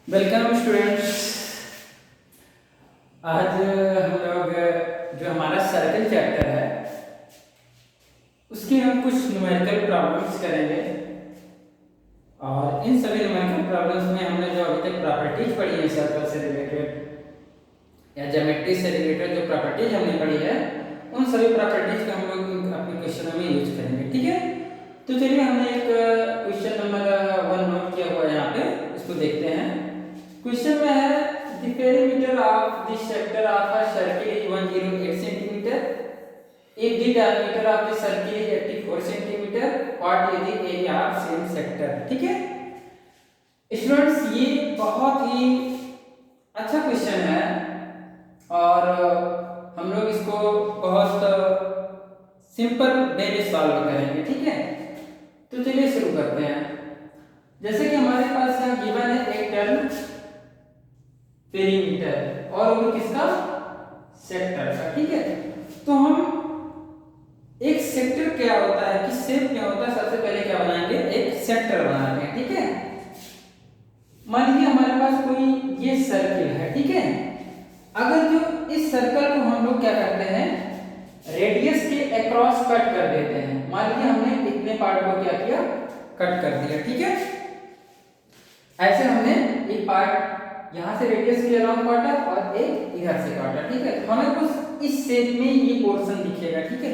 Welcome students. आज हम लोग जो हमारा सर्कल चैप्टर है उसकी हम कुछ न्यूमेरिकल प्रॉब्लम्स करेंगे। और इन सभी न्यूमेरिकल प्रॉब्लम्स में हमने जो अभी तक प्रॉपर्टीज पढ़ी है सर्कल से रिलेटेड या ज्योमेट्री से रिलेटेड जो प्रॉपर्टीज हमने पढ़ी है उन सभी प्रॉपर्टीज का हम लोग अपने क्वेश्चनों में यूज करेंगे। ठीक है, तो चलिए हमने एक क्वेश्चन नंबर 1 नोट किया हुआ है यहाँ पे, इसको देखते हैं। क्वेश्चन में है the perimeter of the sector of a circle is 108 centimetre if the diameter of the circle is 84 centimeter what is the area of same sector। ठीक है स्टूडेंट्स, ये बहुत ही अच्छा क्वेश्चन है और हम लोग इसको बहुत सिंपल वे में सॉल्व करेंगे। ठीक है, तो चलिए शुरू करते हैं। जैसे कि हमारे पास यहाँ गिवन है एक टर्म पेरीमीटर और वो किसका, सेक्टर का। ठीक है, तो हम एक सेक्टर क्या होता है, किस शेप में होता है, सबसे पहले क्या बनाएंगे, एक सेक्टर बनाते हैं। ठीक है, मान लीजिए हमारे पास कोई ये सर्किल है। ठीक है, अगर जो इस सर्कल को हम लोग क्या करते हैं, रेडियस के अक्रॉस कट कर देते हैं। मान लीजिए हमने इतने पार्ट को क्या किया, कट कर दिया। ठीक है, ऐसे हमने एक पार्ट यहां से रेडियस के अराउंड काटा और एक इधर से काटा। ठीक है, हमें कुछ इस शेप में ये पोर्शन दिखेगा। ठीक है,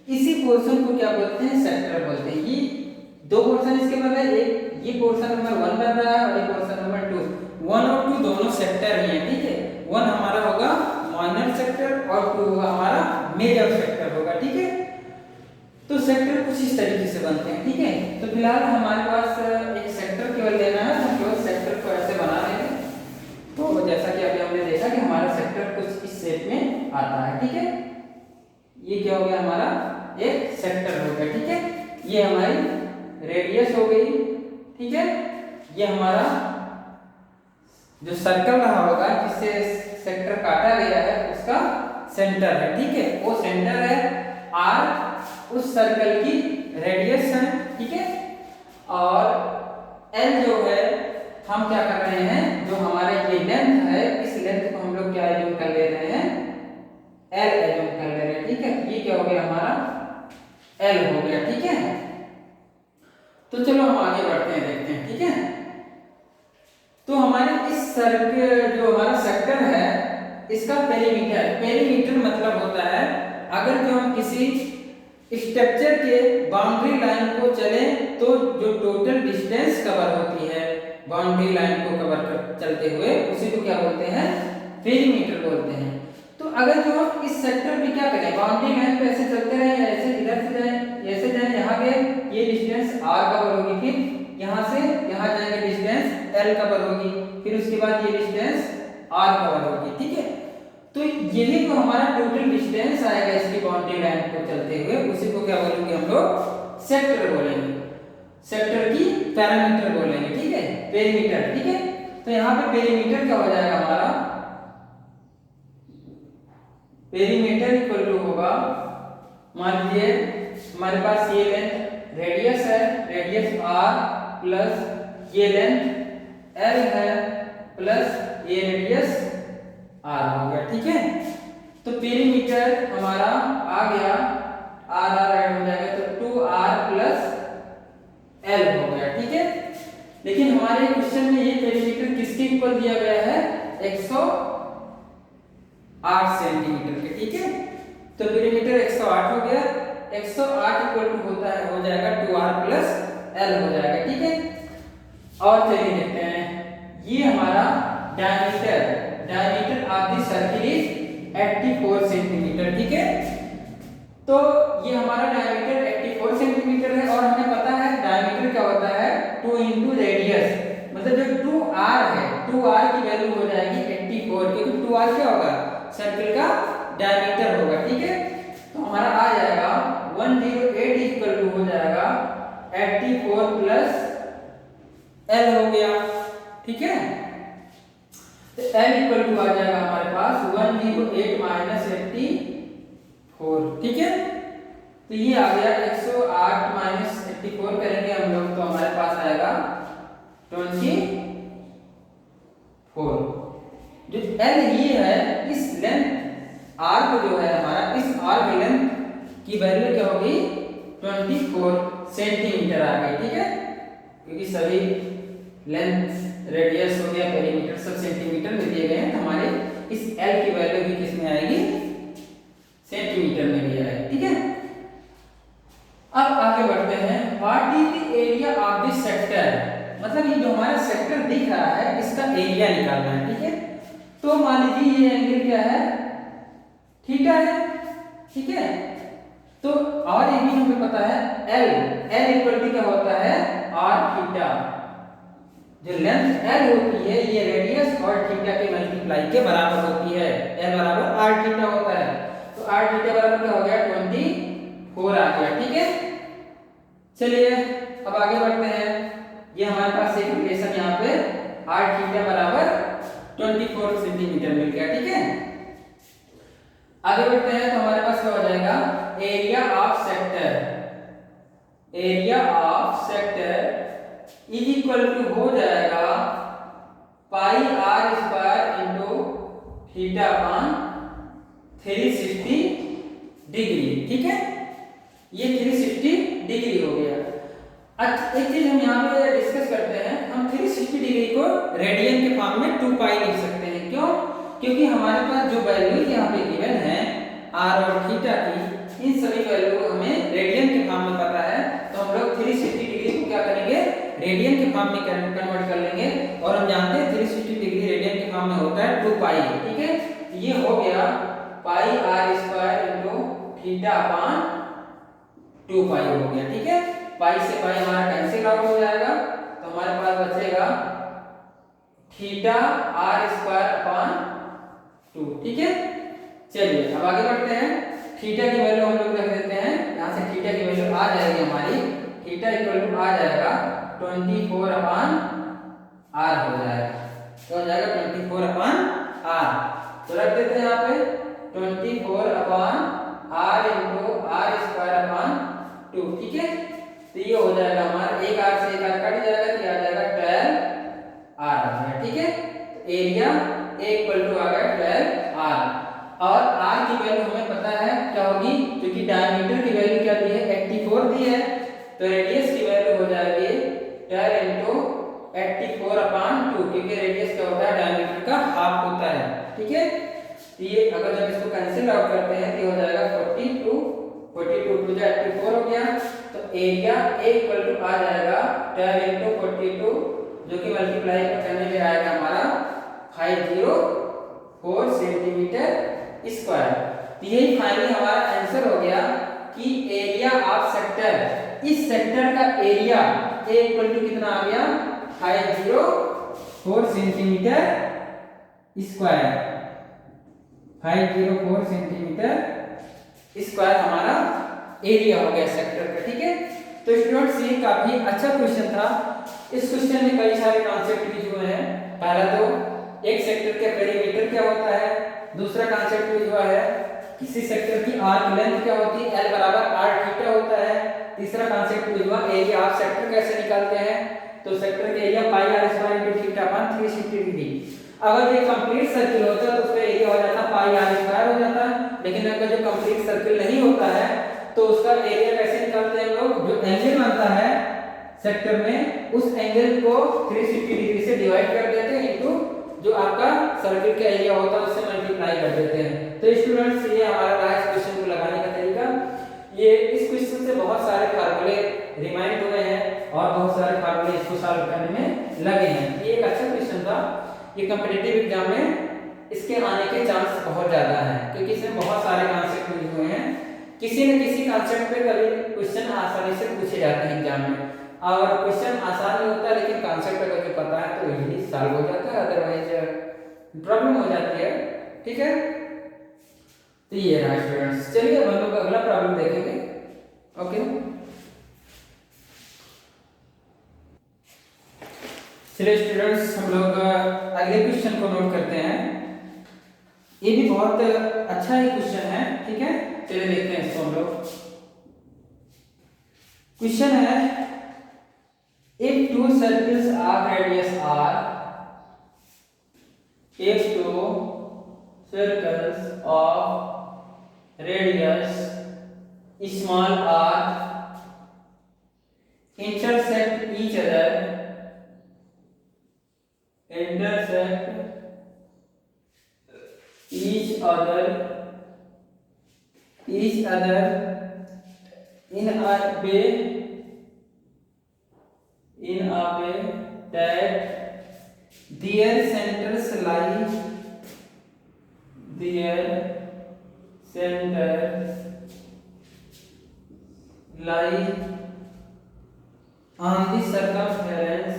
इसी पोर्शन को क्या बोलते हैं, सेक्टर बोलते हैं। ये दो पोर्शन इसके बन रहे हैं, एक ये पोर्शन नंबर 1 बन रहा है और ये पोर्शन नंबर 2। 1 और 2 दोनों सेक्टर ही हैं। ठीक है, 1 हमारा होगा माइनर सेक्टर और 2 होगा हमारा मेजर सेक्टर होगा। ठीक है, तो सेक्टर कुछ इस तरीके से बनते हैं। ठीक है, तो फिलहाल हमारे पास एक सेक्टर केवल लेना है, हम केवल सेक्टर को ऐसे बना लेंगे। तो जैसा कि अभी हमने देखा कि हमारा सेक्टर कुछ इस शेप में आता है। ठीक है, ये क्या हो गया, हमारा एक सेक्टर हो गया। ठीक है, ये हमारी रेडियस हो गई। ठीक है, ये हमारा जो सर्कल रहा होगा जिससे सेक्टर काटा गया है उसका सेंटर है। ठीक है, वो सेंटर है आर, उस सर्कल की रेडियस है। ठीक है, और एल जो है हम क्या कर रहे हैं, जो हमारे ये लेंथ है इस लेंथ को हम लोग क्या एज्यूम कर ले रहे हैं, एल एज्यूम कर ले रहे हैं। ठीक है, ये क्या हो गया, हमारा एल हो गया। ठीक है, तो चलो हम आगे बढ़ते हैं, देखते हैं। ठीक है, तो हमारे इस सर्कल जो हमारा सेक्टर है इसका पेरीमीटर मतलब होता है अगर जो हम किसी स्ट्रक्चर के बाउंड्री लाइन को चले तो जो टोटल डिस्टेंस कवर होती है बाउंड्री लाइन को कवर कर चलते हुए उसी को क्या बोलते हैं, पेरीमीटर बोलते हैं। तो अगर जो हम इस सेक्टर में क्या करें, बाउंड्री लाइन पे ऐसे चलते रहे, ऐसे इधर से जाएं, ऐसे जाएं, यहाँ गए, ये डिस्टेंस r कवर होगी, फिर यहाँ से यहाँ जाएंगे डिस्टेंस l कवर होगी, फिर उसके बाद ये डिस्टेंस r कवर होगी। ठीक है, तो यही तो हमारा टोटल डिस्टेंस आएगा इसकी बाउंड्री लाइन को चलते हुए, उसी को क्या बोलेंगे हम लोग, सेक्टर बोलेंगे, सेक्टर की पैरामीटर बोलेंगे। ठीक है, पेरीमीटर। ठीक है, तो यहाँ पे पेरीमीटर क्या हो जाएगा, हमारा पेरीमीटर इक्वल टू होगा, मान लीजिए हमारे पास ये लेंथ रेडियस है, रेडियस r प्लस ये लेंथ l है प्लस ये रेडियस r हो गया। ठीक है, तो पेरीमीटर हमारा आ गया, r ऐड हो जाएगा तो 2r प्लस l हो गया। ठीक है, लेकिन हमारे क्वेश्चन में ये पेरीमीटर किसके इक्वल दिया गया है, 108 सेंटीमीटर के। ठीक है, तो पेरीमीटर 108 हो गया, 108 इक्वल टू होता है, हो जाएगा 2r प्लस l हो जाएगा। ठीक है, और चलिए देखते हैं, ये हमारा diameter of the circle is 84 centimetre. ठीक है, तो ये हमारा डायमीटर 84 सेंटीमीटर है और हमें पता है डायमीटर क्या होता है, 2 इंटू रेडियस, मतलब जो 2r है 2r की वैल्यू हो जाएगी 84, क्योंकि 2r क्या होगा, सर्किल का डायमीटर होगा। ठीक है, तो हमारा आ जाएगा 108 इक्वल टू हो जाएगा 84 प्लस l हो गया। ठीक है, तो l इक्वल टू आ जाएगा हमारे पास 108 माइनस 84। ठीक है, तो ये आ गया 108 माइनस 84 करेंगे हम लोग तो हमारे पास आएगा 20 जो एल ये है, इस लेंथ आर्क जो है हमारा, इस आर्क लेंथ की वैल्यू क्या होगी 24 सेंटीमीटर आ गई, ठीक है, क्योंकि सभी लेंथ रेडियस हो गया पेरीमीटर सब सेंटीमीटर में दिए गए हैं, तो हमारे इस एल की वैल्यू भी किस में आएगी, सेंटीमीटर में भी आएगी, ठीक है। अब आगे बढ़ते हैं, what is the area of this sector, मतलब ये जो हमारा सेक्टर दिख रहा है इसका एरिया निकालना है, ठीक है। तो मान लीजिए ये एंगल क्या है, थीटा है, ठीक है। तो और ये भी हमें पता है एल इक्वल टू क्या होता है, आर थीटा, जो लेंथ एल होती है ये रेडियस और थीटा के मल्टीप्लाई के बराबर होती है, एल बराबर आर थीटा होता है, तो आर थीटा बराबर क्या हो गया 24 आ गया, ठीक है। चलिए अब आगे बढ़ते हैं, ये हमारे पास एक रिलेशन यहाँ पे आर थीटा बराबर 24 सेंटीमीटर मिल गया, ठीक है। आगे बढ़ते हैं तो हमारे पास क्या हो जाएगा, area of sector, area of sector is equal to हो जाएगा pi r square into theta upon 360 degree, ठीक है, ये 360 डिग्री हो गया। अच्छा एक चीज हम यहाँ पे डिस्कस करते हैं, हम 360 डिग्री को रेडियन के फॉर्म में 2 पाई लिख सकते हैं, क्यों, क्योंकि हमारे पास जो वैल्यू यहाँ पे गिवन है आर और थीटा की, इन सभी वैल्यू को हमें रेडियन के फॉर्म में पता है, तो हम लोग 360 डिग्री को क्या करेंगे, रेडियन के फॉर्म में कन्वर्ट कर लेंगे, और हम जानते हैं 360 डिग्री रेडियन के फॉर्म में होता है 2 पाई, ठीक है। ये हो गया pi r square into theta upon 2 pi हो गया, ठीक है। पाई से पाई हमारा कैंसिल आउट हो जाएगा, तो हमारे पास बचेगा थीटा आर स्क्वायर अपान 2, ठीक है। चलिए अब आगे बढ़ते हैं, थीटा की वैल्यू हम लोग रख देते हैं, यहाँ से थीटा की वैल्यू आ जाएगी हमारी, थीटा इक्वल टू आ जाएगा 24 अपान आर हो जाएगा, तो हो जाएगा 24 अपान आर, तो रख देते हैं यहाँ पे 24 upon r into r square upon 2, ठीक है। तो ये हो जाएगा हमारा, एक आर से एक आर कट जाएगा, तो आ जाएगा 12 आर आ गया, ठीक है। तो एरिया ए इक्वल टू आ गया 12 आर, और आर की वैल्यू हमें पता है क्या होगी, क्योंकि डायमीटर की वैल्यू क्या दी है 84 दी है, तो रेडियस की वैल्यू हो जाएगी 12 इंटू 84 अपान 2, क्योंकि रेडियस क्या होता है डायमीटर का हाफ होता है, ठीक है। तो ये अगर जब इसको कैंसिल आउट करते हैं तो हो जाएगा 42 2 जा 84 हो गया, तो एरिया ए इक्वल टू आ जाएगा 12 इंटू 42, जो कि मल्टीप्लाई करने में आएगा हमारा 504 सेंटीमीटर स्क्वायर। तो यही फाइनली हमारा आंसर हो गया कि एरिया ऑफ सेक्टर, इस सेक्टर का एरिया ए इक्वल टू कितना आ गया 504 सेंटीमीटर स्क्वायर, 504 सेंटीमीटर स्क्वायर हमारा एरिया हो गया सेक्टर का, ठीक है। तो स्टूडेंट्स ये काफी अच्छा क्वेश्चन था, इस क्वेश्चन में कई सारे कॉन्सेप्ट यूज हुए हैं। पहला तो एक सेक्टर का पेरीमीटर क्या होता है, दूसरा कॉन्सेप्ट यूज हुआ है किसी सेक्टर की आर्क लेंथ क्या होती है, एल बराबर आर थीटा होता है। तीसरा कॉन्सेप्ट यूज हुआ एरिया ऑफ सेक्टर कैसे निकालते हैं, तो सेक्टर का area pi r square into theta upon 360 degree. अगर ये कंप्लीट सर्किल होता तो उसका एरिया हो जाता पाई आर स्क्वायर हो जाता, लेकिन अगर जो कंप्लीट सर्किल नहीं होता है तो उसका एरिया कैसे निकालते हैं हम लोग, जो एंगल बनता है सेक्टर में उस एंगल को 360 डिग्री से डिवाइड कर देते हैं इनटू जो आपका सर्किल का एरिया होता है उससे मल्टीप्लाई कर देते हैं। तो स्टूडेंट्स ये हमारा रहा इस क्वेश्चन को लगाने का तरीका। ये इस क्वेश्चन से बहुत सारे फार्मूले रिमाइंड हुए हैं और बहुत सारे फार्मूले इसको सॉल्व करने में लगे हैं। ये एक अच्छा क्वेश्चन था, ये कॉम्पिटिटिव एग्जाम में इसके आने के चांस बहुत ज्यादा है क्योंकि इसमें बहुत सारे कॉन्सेप्ट यूज हुए हैं। किसी न किसी कॉन्सेप्ट पे कभी क्वेश्चन आसानी से पूछे जाते हैं एग्जाम में, और क्वेश्चन आसान नहीं होता लेकिन कॉन्सेप्ट अगर जो पता है तो इजीली सॉल्व हो जाता है, अदरवाइज प्रॉब्लम हो जाती है। ठीक है, तो ये रहा स्टूडेंट्स। चलिए हम लोग अगला प्रॉब्लम देखेंगे। ओके, चलिए स्टूडेंट्स हम लोग अगले क्वेश्चन को नोट करते हैं। ये भी बहुत अच्छा ही क्वेश्चन है। ठीक है, चलिए देखते हैं इसको हम लोग। क्वेश्चन है, if two circles of radius r, if two circles of radius small r intersect each other in a way that their centers lie on the circumference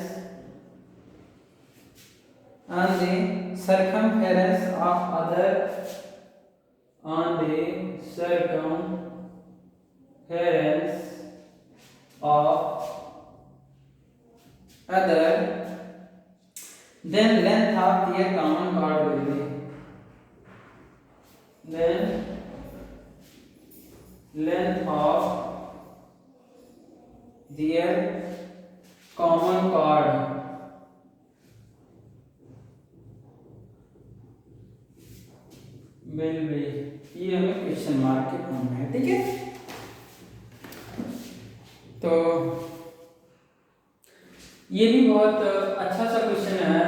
of other then length of their common chord will be length of their common chord will be, ये हमें question mark के form में है, ठीक है। तो ये भी बहुत अच्छा सा क्वेश्चन है।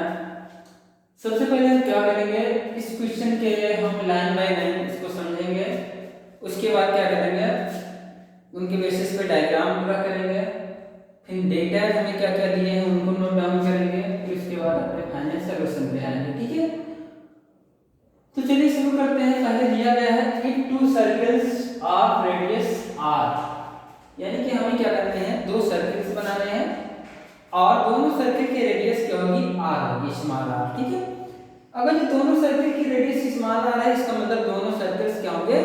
सबसे पहले हम क्या करेंगे, इस क्वेश्चन के लिए हम लाइन बाय लाइन इसको समझेंगे। उसके बाद क्या करेंगे, उनके बेसिस पे डायग्राम पूरा करेंगे, फिर डेटा हमें क्या क्या दिए हैं उनको नोट डाउन करेंगे, फिर उसके बाद अपने फाइनल सॉल्यूशन पे आएंगे, ठीक है। तो चलिए शुरू करते हैं। पहले दिया गया है कि 2 सर्कल्स ऑफ रेडियस r, यानी कि हमें क्या करते हैं, 2 सर्कल्स बनाने हैं और दोनों सर्कल की रेडियस क्या होगी, r होगी, स्मॉल r, ठीक है। अगर ये दोनों सर्कल की रेडियस स्मॉल r है, इसका मतलब दोनों सर्कल्स क्या होंगे,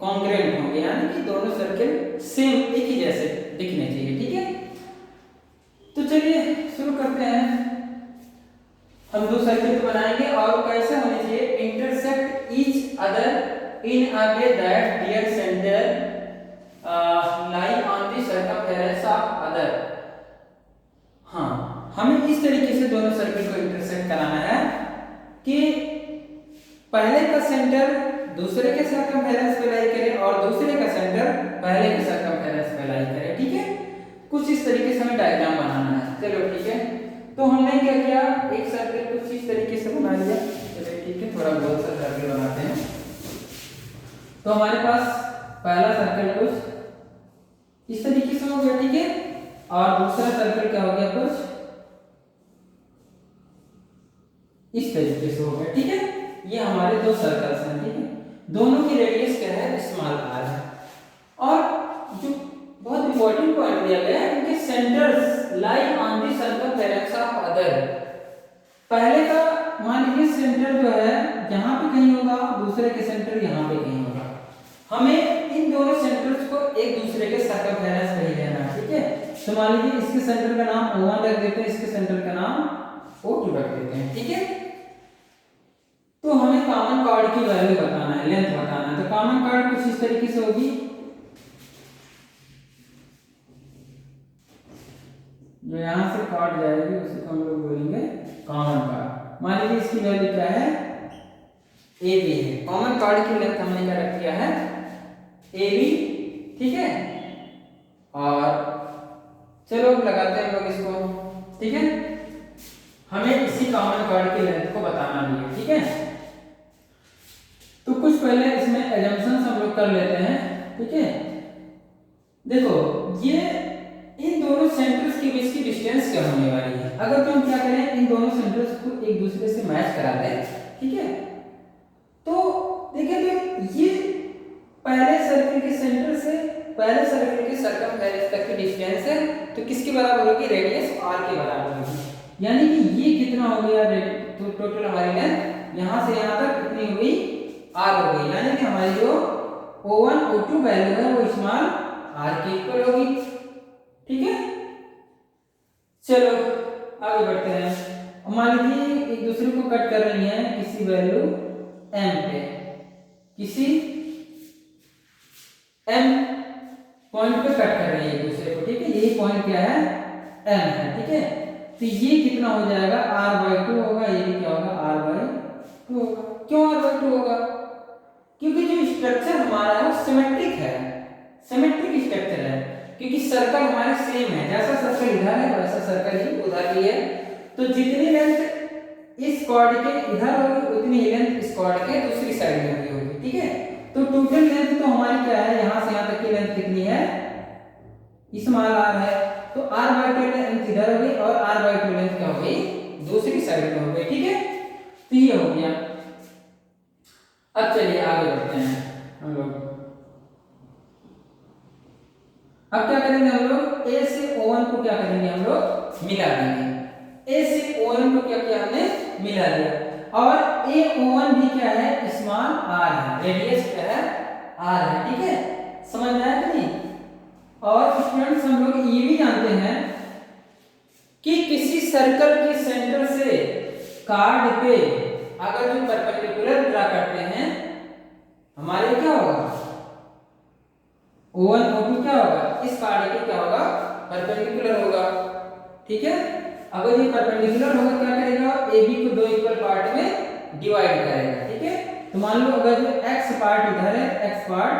कॉन्ग्रुएंट होंगे, यानी कि दोनों सर्कल सेम एक ही जैसे दिखने चाहिए, ठीक है। तो चलिए शुरू करते हैं। हम 2 सर्कल बनाएंगे और कैसे होने चाहिए, intersect each other in a way that their centre lie on the circumference of other. हाँ, हमें इस तरीके से दोनों सर्कल को इंटरसेक्ट कराना है कि पहले का सेंटर दूसरे के सर्कमफेरेंस पे लाई करे और दूसरे का सेंटर पहले के सर्कमफेरेंस पे लाई करे, ठीक है। कुछ इस तरीके से हमें डायग्राम बनाना है। चलो ठीक है, तो हमने क्या किया, एक सर्कल कुछ इस तरीके से बना लिया। चलिए ठीक है, थोड़ा गोल सा सर्कल बनाते हैं। तो हमारे पास पहला सर्कल कुछ इस तरीके से हो गया, ठीक है, और दूसरा सर्कल क्या हो गया, कुछ इस तरीके से हो गया, ठीक है। ये हमारे 2 सर्कल्स हैं, ठीक है। दोनों की रेडियस क्या है, स्मॉल r है। और जो बहुत इंपॉर्टेंट पॉइंट दिया गया है, इनके centres lie on the circumference of other. पहले का मान लीजिए सेंटर जो है यहाँ पे कहीं होगा, दूसरे के सेंटर यहाँ पे कहीं होगा। हमें इन दोनों सेंटर्स को एक दूसरे के सर्कमफेरेंस पे ही लेना है, ठीक है। तो मान लीजिए इसके सेंटर का नाम O1 रख देते हैं, इसके सेंटर का नाम O2 रख देते हैं, ठीक है। तो हमें कॉमन कॉर्ड की वैल्यू बताना है, लेंथ बताना है। तो कॉमन कॉर्ड कुछ इस तरीके से होगी, जो यहाँ से कॉर्ड जाएगी उसे हम लोग बोलेंगे कॉमन कॉर्ड। मान लीजिए इसकी वैल्यू क्या है, AB है। कॉमन कॉर्ड की लेंथ हमने क्या रख दिया है, AB, ठीक है। और चलो लगाते हैं हम लोग इसको, ठीक है। हमें इसी कॉमन कॉर्ड की लेंथ को बताना भी है, ठीक है। तो कुछ पहले इसमें एजम्पशंस हम लोग कर लेते हैं, ठीक है। देखो, ये इन दोनों सेंटर्स के बीच की डिस्टेंस क्या होने वाली है। अगर तो हम क्या करें, इन दोनों सेंटर्स को एक दूसरे से मैच करा दें, ठीक है। तो देखिए, तो ये पहले सर्कल के सेंटर से पहले सर्कल के सर्कमफेरेंस तक की डिस्टेंस है, तो किसके बराबर होगी, रेडियस r के बराबर होगी। यानी कि ये कितना हो गया, तो टोटल हमारी लेंथ यहाँ से यहाँ तक कितनी हो गई, r हो गई। यानी कि हमारी जो O1 O2 वैल्यू है वो स्मॉल r के इक्वल होगी, ठीक है। चलो आगे बढ़ते हैं। मान लीजिए एक दूसरे को कट कर रही है किसी वैल्यू m पे, किसी m पॉइंट पे कट कर रही है एक दूसरे को, ठीक है। यही पॉइंट क्या है, m है, ठीक है। तो ये कितना हो जाएगा, r/2 होगा, ये भी क्या होगा, r/2 2 होगा। क्यों r/2 होगा? क्योंकि जो स्ट्रक्चर हमारा है वो सिमेट्रिक है, सिमेट्रिक स्ट्रक्चर है, क्योंकि सर्कल हमारे सेम है, जैसा सर्कल इधर है वैसा सर्कल ही उधर भी है। तो जितनी लेंथ इस कॉर्ड के इधर होगी उतनी ही लेंथ इस कॉर्ड के दूसरी साइड में भी होगी, ठीक है। तो टोटल लेंथ तो हमारी क्या है, यहाँ से यहाँ तक की लेंथ कितनी है, स्मॉल r है, तो r/2 लेंथ इधर होगी और r/2 लेंथ क्या होगी, दूसरी साइड में होगी, ठीक है। तो ये हो गया। अब चलिए आगे बढ़ते हैं हम लोग। अब क्या करेंगे हम लोग, a से O1 को क्या करेंगे हम लोग, मिला देंगे। a से O1 को क्या किया हमने, मिला दिया। और AO1 भी क्या है, स्मॉल r है, रेडियस क्या है, r है, ठीक है। समझ में आया कि नहीं? और स्टूडेंट्स हम लोग ये भी जानते हैं कि किसी सर्कल के सेंटर से कार्ड पे अगर जो परपेंडिकुलर ड्रा करते हैं हमारे क्या होगा, O1 O2 क्या होगा, इस कार्ड के क्या होगा, परपेंडिकुलर होगा, ठीक है। अगर ये परपेंडिकुलर होगा क्या करेगा, AB को दो इक्वल पार्ट में डिवाइड करेगा, ठीक है। तो मान लो अगर जो x पार्ट इधर है, x पार्ट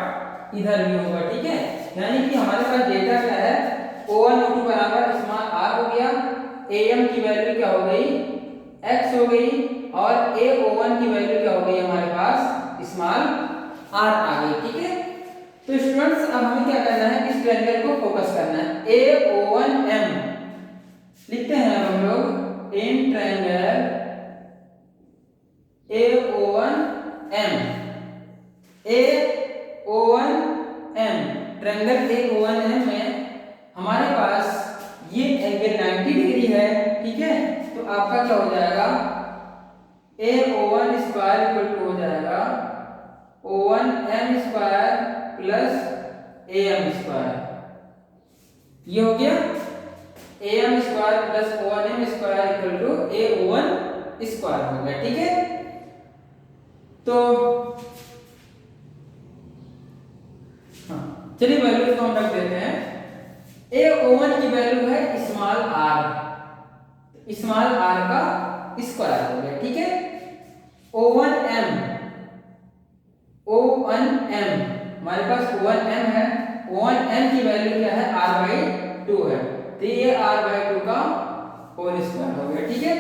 इधर भी होगा, ठीक है। यानी कि हमारे पास डेटा क्या है, O1 O2 बराबर स्मॉल r हो गया, AM की वैल्यू क्या हो गई, x हो गई, और AO1 की वैल्यू क्या हो गई हमारे पास, स्मॉल r आ गई, ठीक है। तो स्टूडेंट्स अब हमें क्या करना है, इस ट्रायंगल को फोकस करना है। AO1M लिखते हैं हम लोग, in triangle AO1M, AO1M triangle AO1M में हमारे पास ये एंगल 90 डिग्री है, ठीक है। तो आपका क्या हो जाएगा, AO1 स्क्वायर इक्वल टू हो जाएगा O1M square plus AM square, ये हो गया AM square plus O1M square equal to AO1 square हो गया, ठीक है। तो हाँ चलिए वैल्यू को हम रख देते हैं। AO1 की वैल्यू है स्मॉल r, स्मॉल r का स्क्वायर हो गया, ठीक है। O1M हमारे पास O1M है, O1M की वैल्यू क्या है, r/2 है, तो ये r/2 का होल स्क्वायर हो गया, ठीक है।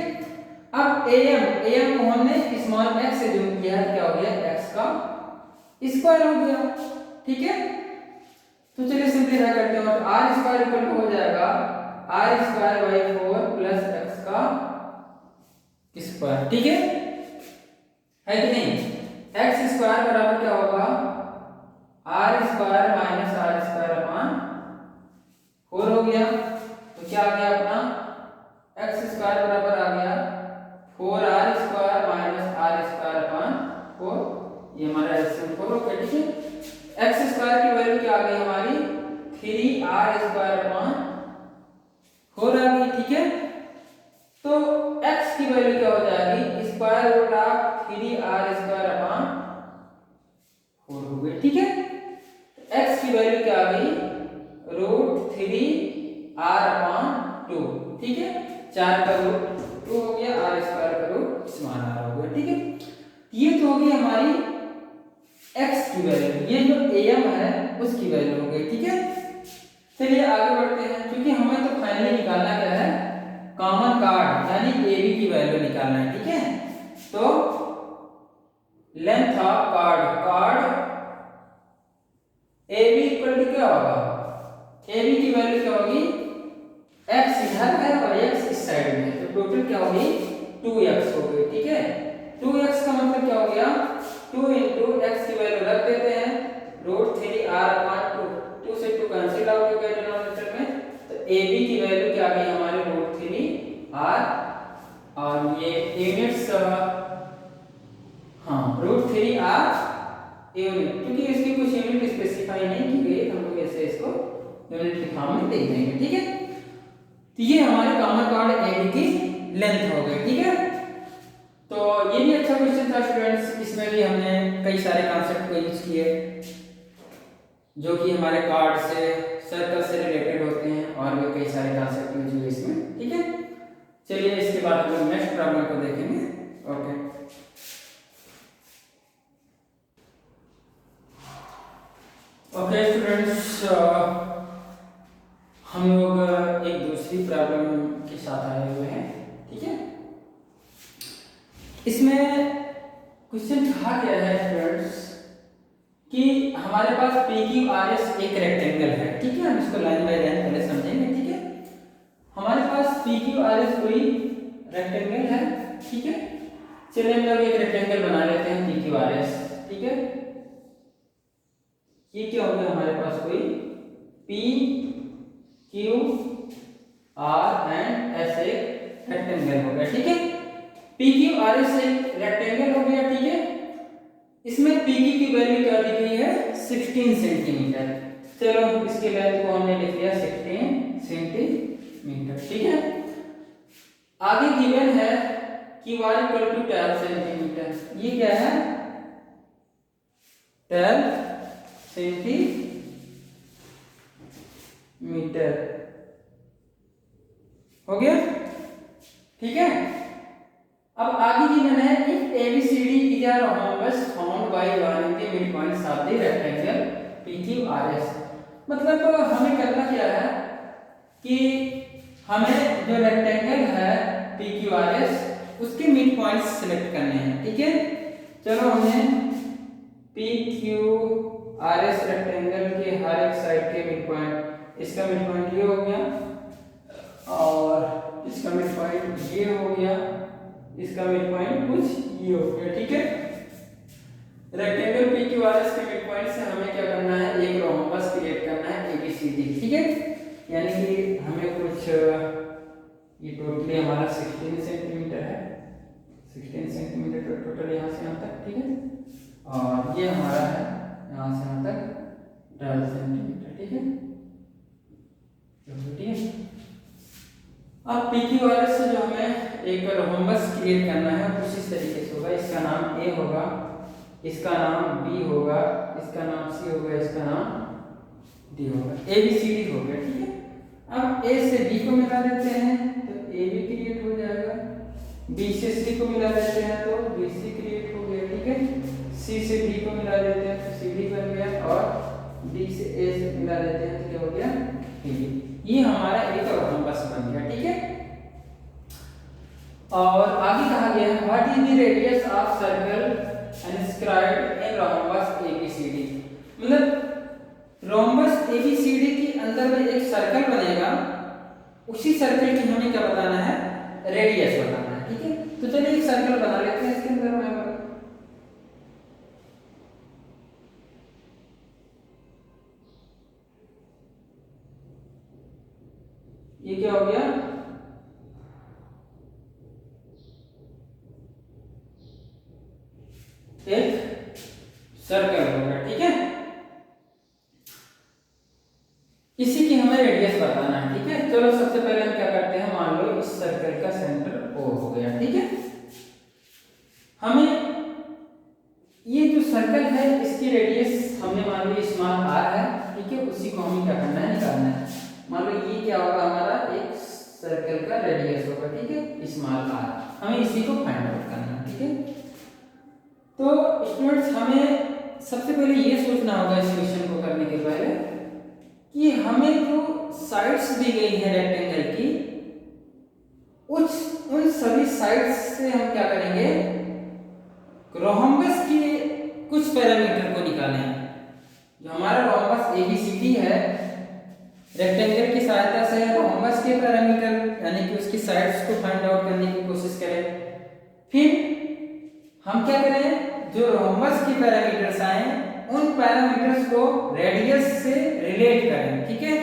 अब AM को हमने स्मॉल x से गुणा किया है, क्या हो गया, x का स्क्वायर हो गया, ठीक है। तो चलिए सिंपलीफाई करते हैं, तो r स्क्वायर इक्वल टू हो जाएगा r²/4 प्लस x का स्क्वायर, ठीक है कि नहीं। x स्क्वायर बराबर क्या होगा, r² माइनस r² अपॉन 4 हो गया। तो क्या आ गया अपना, x स्क्वायर बराबर आ गया 4r² माइनस r² अपॉन 4, ये हमारा एलसीएम 4 हो गया, ठीक है। x स्क्वायर की वैल्यू क्या आ गई हमारी, 3r² अपॉन 4 आ गई, ठीक है। तो x की वैल्यू क्या हो जाएगी, square root of 3r² upon 4 हो गई, ठीक है। तो x की वैल्यू क्या आ गई, √3r अपॉन 2, ठीक है। 4 का रूट 2 हो गया, r² का रूट स्मॉल r हो गया, ठीक है। ये तो हो गई हमारी x की वैल्यू, ये जो AM है उसकी वैल्यू हो गई, ठीक है। चलिए आगे बढ़ते हैं, क्योंकि हमें तो फाइनली निकालना क्या है, कॉमन कार्ड यानी AB की वैल्यू निकालना है, ठीक है। तो length of chord AB equal to क्या होगा, AB की वैल्यू क्या होगी, x इधर है और x इस साइड में, तो टोटल क्या होगी 2x हो गई, ठीक है। 2x का मतलब क्या हो गया, 2 into x की वैल्यू रख देते हैं, √3r अपॉन 2 से 2 कैंसिल आउट हो गया डिनोमिनेटर में, तो AB की वैल्यू क्या आ गई हमारे √3r, और ये यूनिट्स हाँ √3r यूनिट, क्योंकि इसकी कुछ यूनिट स्पेसिफाई नहीं की गई, हम लोग ऐसे इसको यूनिट के फॉर्म में देख देंगे, ठीक है। तो ये हमारे कॉमन कार्ड AB की लेंथ हो गई, ठीक है। तो ये भी अच्छा क्वेश्चन था स्टूडेंट्स, इसमें भी हमने कई सारे कॉन्सेप्ट को यूज किए जो कि हमारे कार्ड से सर्कल से रिलेटेड होते हैं, और भी कई सारे कॉन्सेप्ट यूज हुए इसमें, ठीक है। चलिए इसके बाद हम लोग नेक्स्ट प्रॉब्लम को देखेंगे, ओके। स्टूडेंट्स हम लोग एक दूसरी प्रॉब्लम के साथ आए हुए हैं, ठीक है। इसमें क्वेश्चन कहा गया है स्टूडेंट्स कि हमारे पास पी क्यू आर एस एक रेक्टेंगल है, ठीक है। हम इसको लाइन बाय लाइन पहले समझेंगे, ठीक है। हमारे पास पी क्यू आर एस कोई रेक्टेंगल है, ठीक है। चलिए हम लोग एक रेक्टेंगल बना लेते हैं पी क्यू आर एस, ठीक है। ये क्या हो गया हमारे पास कोई P Q R and S एक रेक्टेंगल हो गया, ठीक है। पी क्यू आर एस एक रेक्टेंगल हो गया, ठीक है। इसमें पी क्यू की वैल्यू क्या दी गई है 16 सेंटीमीटर। चलो इसके वैल्यू को हमने लिख लिया 16 सेंटीमीटर, ठीक है। आगे गिवन है Q R equal to 12 centimetre. ये क्या है 12 सेंटीमीटर, हो गया, ठीक है। अब आगे गिवन है if ABCD is a rhombus found by one of the mid points of the rectangle PQRS. मतलब हमें करना क्या है कि हमें जो रेक्टेंगल है पीक्यूआरएस उसके मिड पॉइंट्स सिलेक्ट करने हैं, ठीक है। चलो हमने पीक्यूआरएस रेक्टेंगल के हर एक साइड के मिड पॉइंट, इसका मिड पॉइंट ये हो गया और इसका मिड पॉइंट ये हो गया, इसका मिड पॉइंट कुछ ये हो गया, ठीक है। रेक्टेंगल पीक्यूआरएस के मिड पॉइंट से हमें क्या करना है, एक रोम्बस क्रिएट करना है एबीसीडी, ठीक है। यानी कि हमें कुछ ये टोटली हमारा 16 सेंटीमीटर है, 16 सेंटीमीटर टोटल यहाँ से यहाँ तक, ठीक है। और ये हमारा है यहाँ से यहाँ तक 12 सेंटीमीटर, ठीक है, ठीक है। अब पीक्यूआरएस से जो हमें एक रोम्बस क्रिएट करना है कुछ इस तरीके से होगा। इसका नाम ए होगा, इसका नाम बी होगा, इसका नाम सी होगा, इसका नाम डी होगा, ए बी सी डी हो गया, ठीक है। अब ए से बी को मिला देते हैं तो ए बी क्रिएट हो जाएगा, बी से सी को मिला देते हैं तो बी सी क्रिएट हो गया, ठीक है। सी से डी को मिला देते हैं तो सी डी बन गया और डी से ए से मिला देते हैं तो क्या हो गया ए बी। ये हमारा एक रोम्बस बन गया, ठीक है। और आगे कहा गया है what is the radius of circle inscribed in rhombus ABCD. मतलब रोम्बस एबीसीडी के अंदर में एक सर्कल बनेगा, उसी सर्कल की हमें क्या बताना है, रेडियस बताना है, ठीक है। तो चलिए एक सर्कल बना लेते हैं इसके अंदर में। ये क्या हो गया, एक सर्कल हो गया, ठीक है। इसी की हमें रेडियस बताना है, ठीक है। चलो सबसे पहले हम क्या करते हैं, मान लो इस सर्कल का सेंटर ओ हो गया, ठीक है। हमें ये जो सर्कल है इसकी रेडियस हमने मान लो स्मॉल आर है, ठीक है। उसी को हमें क्या करना है, निकालना है। मान लो ये क्या होगा, हमारा एक सर्कल का रेडियस होगा, ठीक है, स्मॉल आर। हमें इसी को फाइंड आउट करना है, ठीक है। तो स्टूडेंट्स हमें सबसे पहले ये सोचना होगा इस क्वेश्चन को करने के पहले कि हमें जो साइड्स दी गई है रेक्टेंगल की उन सभी साइड्स से हम क्या करेंगे, रोम्बस के कुछ पैरामीटर को निकालेंगे। जो हमारा रोम्बस एबीसीडी है, रेक्टेंगल की सहायता से रोम्बस के पैरामीटर यानी कि उसकी साइड्स को फाइंड आउट करने की कोशिश करें। फिर हम क्या करें, जो रोम्बस के पैरामीटर्स आए उन पैरामीटर्स को रेडियस से रिलेट करें, ठीक है।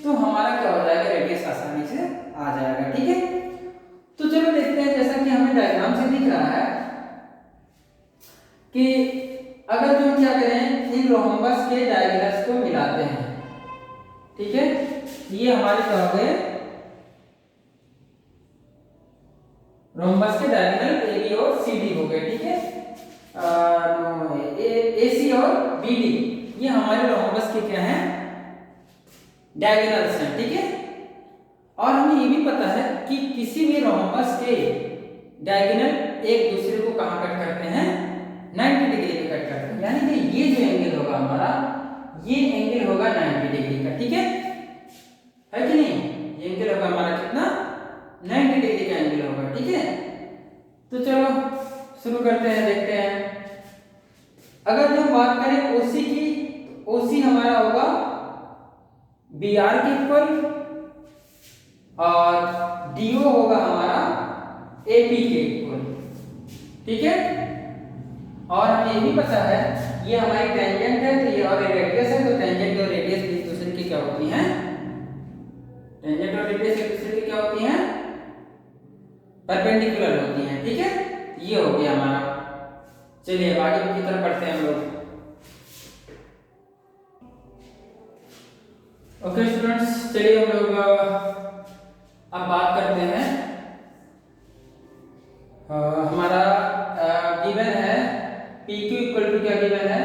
तो हमारा क्या हो जाएगा, रेडियस आसानी से आ जाएगा, ठीक है। तो चलो देखते हैं, जैसा कि हमें डायग्राम से दिख रहा है कि अगर जो क्या करें, इन रोम्बस के डायगोनल्स को मिलाते हैं, ठीक है। ये हमारे क्या हो गए, रोम्बस के डायगोनल ए बी और सी डी हो गए, ठीक है। ए सी और बी डी ये हमारे रोम्बस के क्या हैं, डायगोनल्स हैं, ठीक है। और हमें ये भी पता है कि किसी भी रोम्बस के डायगोनल एक दूसरे को कहाँ कट करते हैं, 90 डिग्री पे कट करते हैं। यानी कि ये जो एंगल होगा हमारा ये एंगल होगा 90 डिग्री का, ठीक है कि नहीं? ये एंगल होगा हमारा कितना, 90 डिग्री का एंगल होगा, ठीक है। तो चलो शुरू करते हैं, देखते हैं। अगर जो बात करें ओसी की, ओसी हमारा होगा बी आर के इक्वल और डीओ होगा हमारा एपी के इक्वल, ठीक है। और हमें ये भी पता है ये हमारी टेंजेंट है, तो ये और रेडियस है, तो टेंजेंट और रेडियस एक दूसरे की क्या होती हैं, टेंजेंट और रेडियस एक दूसरे की क्या होती हैं, परपेंडिकुलर होती हैं, ठीक है। ये हो गया हमारा। चलिए अब आगे की तरफ बढ़ते हैं हम लोग। ओके स्टूडेंट्स, चलिए हम लोग अब बात करते हैं। हमारा गिवन है PQ इक्वल टू क्या गिवन है,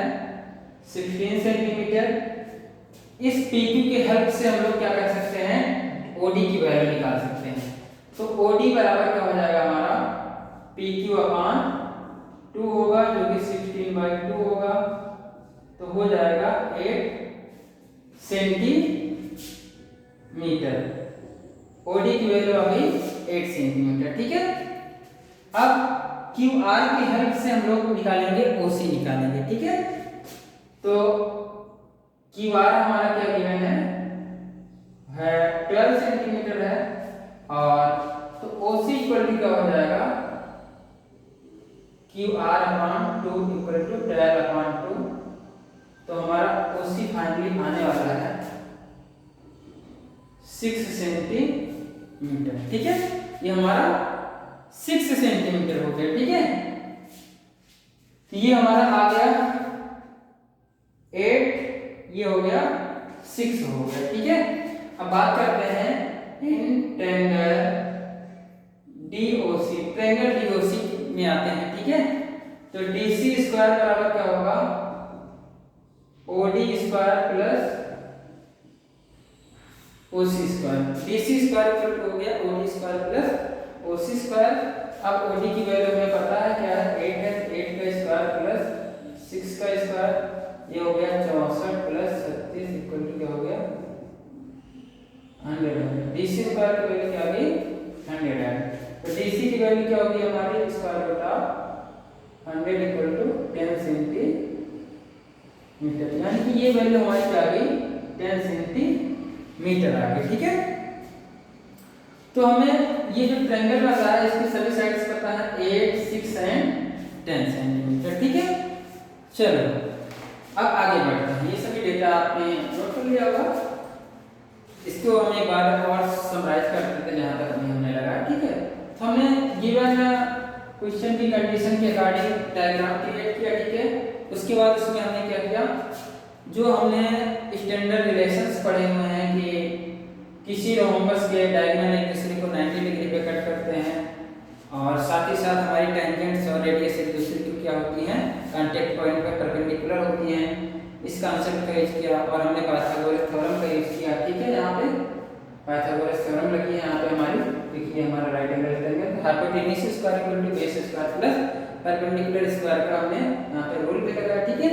16 सेंटीमीटर। इस PQ के हेल्प से हम लोग क्या कर सकते हैं, OD की वैल्यू निकाल सकते हैं। तो OD बराबर क्या हो जाएगा हमारा, PQ अपान 2 होगा जो कि 16/2 होगा, तो हो जाएगा 8 सेंटीमीटर। OD की वैल्यू आ गई 8 सेंटीमीटर, ठीक है। अब QR की हेल्प से हम लोग निकालेंगे OC निकालेंगे, ठीक है। तो QR हमारा क्या गिवन है 12 सेंटीमीटर है, और तो OC इक्वल टू क्या हो जाएगा, QR अपान 2 इक्वल टू 12/2। तो हमारा OC फाइनली आने वाला है 6 सेंटीमीटर, ठीक है। ये हमारा 6 सेंटीमीटर हो गया, ठीक है। तो ये हमारा आ गया 8, ये हो गया 6 हो गया, ठीक है। अब बात करते हैं in triangle DOC, triangle DOC में आते हैं, ठीक है। तो DC स्क्वायर बराबर क्या होगा, OD square plus OC square. DC square equal to हो गया OD square plus OC square. अब OD की वैल्यू हमें पता है क्या है, 8 है, 8 का स्क्वायर प्लस 6 का स्क्वायर, ये हो गया 64 प्लस 36 इक्वल टू क्या हो गया 100। DC स्क्वायर की वैल्यू क्या आ गई 100 है। तो DC की वैल्यू क्या होगी हमारी, स्क्वायर बटा 100 इक्वल टू 10 सेंटीमीटर, यानी कि ये वैल्यू हमारी क्या आ गई 10 सेंटीमीटर आ गई, ठीक है। तो हमें ये जो ट्रायंगल बन रहा है इसकी सभी साइड्स पता है 8, 6 एंड 10 सेंटीमीटर, ठीक है। चलो अब आगे बढ़ते हैं। ये सभी डेटा आपने नोट कर लिया होगा, इसको हम एक बार और समराइज कर देते हैं जहां तक हमें होने लगा, ठीक है। तो हमने गिवन क्वेश्चन की कंडीशन के अकॉर्डिंग डायग्राम क्रिएट किया, ठीक है। उसके बाद इसमें हमने क्या किया, जो हमने स्टैंडर्ड रिलेशंस पढ़े हुए हैं कि किसी रोम्बस के डायगोनल एक दूसरे को 90 डिग्री पे कट करते हैं, और साथ ही साथ हमारी टेंजेंट्स और रेडियस एक दूसरे की क्या होती हैं, कांटेक्ट पॉइंट पे परपेंडिकुलर होती हैं। इस कांसेप्ट का यूज किया, और हमने पाइथागोरस थ्योरम का यूज किया, ठीक है। यहाँ पे पाइथागोरस थ्योरम लगी है, यहाँ पे हमारी देखिए हमारा right angle triangle hypotenuse square equal to base square plus perpendicular square का हमने यहाँ पे रूल पे लगाया, ठीक है।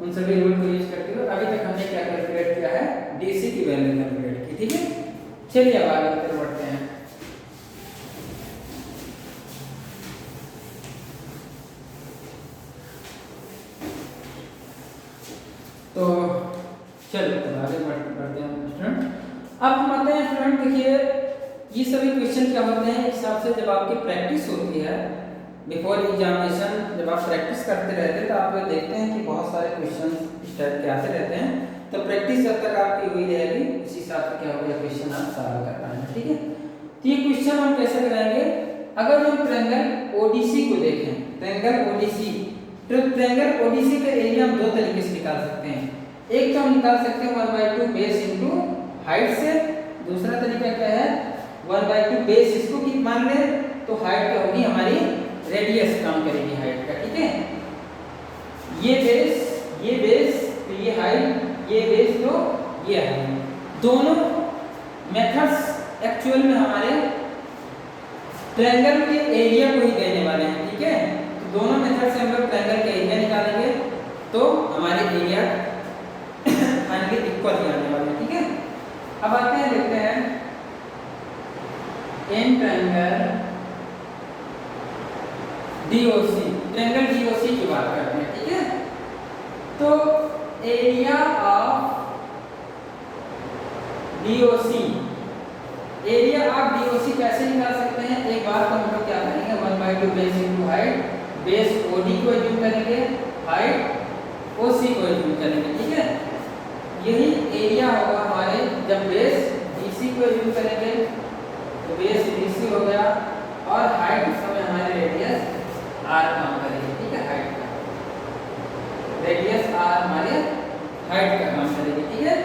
उन सभी रूल को यूज करते हुए अभी तक हमने क्या कैलकुलेट किया है, DC की वैल्यू कैलकुलेट की, ठीक है। चलिए अब आगे की तरफ बढ़ते हैं। तो चलिए अब आगे बढ़ते हैं स्टूडेंट। अब हम आते हैं स्टूडेंट, देखिए ये सभी क्वेश्चन क्या होते हैं, इस हिसाब से जब आपकी प्रैक्टिस होती है बिफोर एग्जामिनेशन, जब आप प्रैक्टिस करते रहते हैं तो आप देखते हैं कि बहुत सारे क्वेश्चन इस टाइप के आते रहते हैं। तो प्रैक्टिस जब तक आपकी हुई रहेगी उसी हिसाब से क्या होगा क्वेश्चन आप सॉल्व कर पाएंगे, ठीक है। तो ये क्वेश्चन हम कैसे कराएंगे, अगर हम ट्रायंगल ODC को देखें, ट्रायंगल ODC, तो ट्रायंगल ODC का एरिया हम दो तरीके से निकाल सकते हैं। एक तो हम निकाल सकते हैं 1/2 बेस इनटू हाइट से, दूसरा तरीका क्या है 1/2 बेस इसको कितना मान ले तो हाइट क्या होगी हमारी रेडियस काम करेगी हाइट का, ठीक है। ये बेस तो ये हाइट, ये बेस तो ये हाइट, दोनों मेथड्स एक्चुअल में हमारे ट्रायंगल के एरिया को ही देने वाले हैं, ठीक है। तो दोनों मेथड से हम लोग ट्रायंगल का एरिया निकालेंगे तो हमारे एरिया फाइनली इक्वल ही आने वाले हैं, ठीक है। अब आते हैं, देखते हैं an triangle DOC, triangle DOC की बात करते हैं, ठीक है। तो area of DOC, area of DOC कैसे निकाल सकते हैं? एक बार तो हम लोग क्या करेंगे, 1/2 base into height, base OD को एज्यूम करेंगे, हाइट OC को एज्यूम करेंगे, ठीक है। यही एरिया होगा हमारे जब बेस DC को एज्यूम करेंगे, तो बेस DC हो गया, और हाइट उस समय हमारे रेडियस R काम करेगी, ठीक है। हाइट का रेडियस R हमारे हाइट का काम करेगी, ठीक है।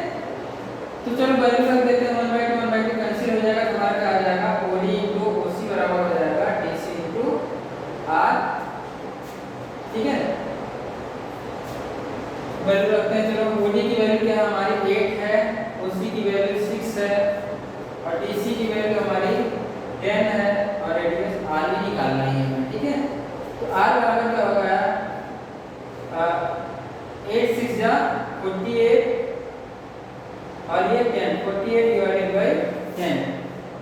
तो चलो वैल्यू रख देते हैं, 1/2 कैंसिल हो जाएगा, तुम्हारा क्या आ जाएगा, OD इंटू OC बराबर हो जाएगा DC इंटू R, ठीक है। वैल्यू रखते हैं, चलो OD की वैल्यू क्या है हमारी 8 है, OC की वैल्यू 6 है, और DC की वैल्यू हमारी 10 है, और रेडियस R भी निकालना ही है, ठीक है। तो R बराबर क्या हो गया, 8 6 जा 48, और ये 10, 48 डिवाइडेड बाय 10,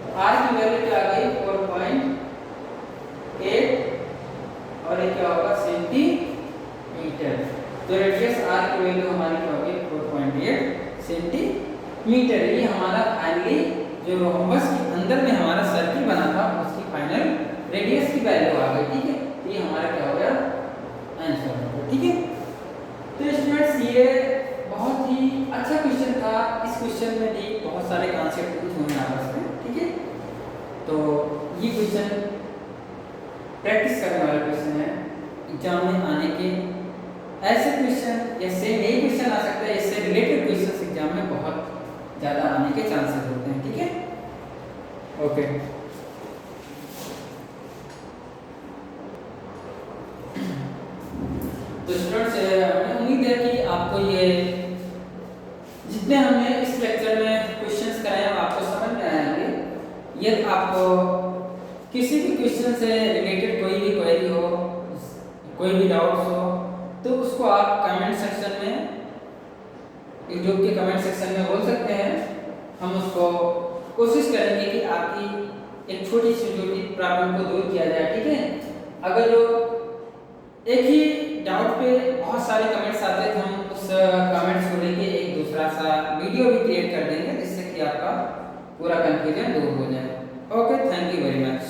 तो R की वैल्यू क्या आ गई 4.8, और ये क्या होगा सेंटीमीटर। तो रेडियस R की वैल्यू हमारी क्या होगी 4.8 सेंटीमीटर। ये हमारा फाइनली जो रोम्बस के अंदर में हमारा सर्किल बना था उसकी फाइनल रेडियस की वैल्यू आ गई, ठीक है। तो ये हमारा क्या हो गया आंसर हो गया, ठीक है। तो स्टूडेंट्स ये बहुत ही अच्छा क्वेश्चन था। इस क्वेश्चन में भी बहुत सारे कॉन्सेप्ट कुछ होंगे आपस में, ठीक है। तो ये क्वेश्चन प्रैक्टिस करने वाला क्वेश्चन है, एग्जाम में आने के ऐसे क्वेश्चन या सेम यही क्वेश्चन आ सकता है, इससे रिलेटेड क्वेश्चन एग्जाम में बहुत ज़्यादा आने के चांसेस होते हैं, ठीक है। ओके, तो स्टूडेंट्स हमें उम्मीद है कि आपको ये जितने हमने इस लेक्चर में क्वेश्चंस कराए हैं आपको समझ में आएंगे। यदि आपको किसी भी क्वेश्चन से रिलेटेड कोई भी क्वेरी हो, कोई भी डाउट्स हो, तो उसको आप कमेंट सेक्शन में, यूट्यूब के कमेंट सेक्शन में बोल सकते हैं। हम उसको कोशिश करेंगे कि आपकी एक छोटी सी प्रॉब्लम को दूर किया जाए, ठीक है। अगर जो एक ही डाउट पे बहुत सारे कमेंट्स आते हैं तो हम उस कमेंट्स को लेके एक दूसरा सा वीडियो भी क्रिएट कर देंगे जिससे कि आपका पूरा कंफ्यूजन दूर हो जाए। Okay, thank you very much.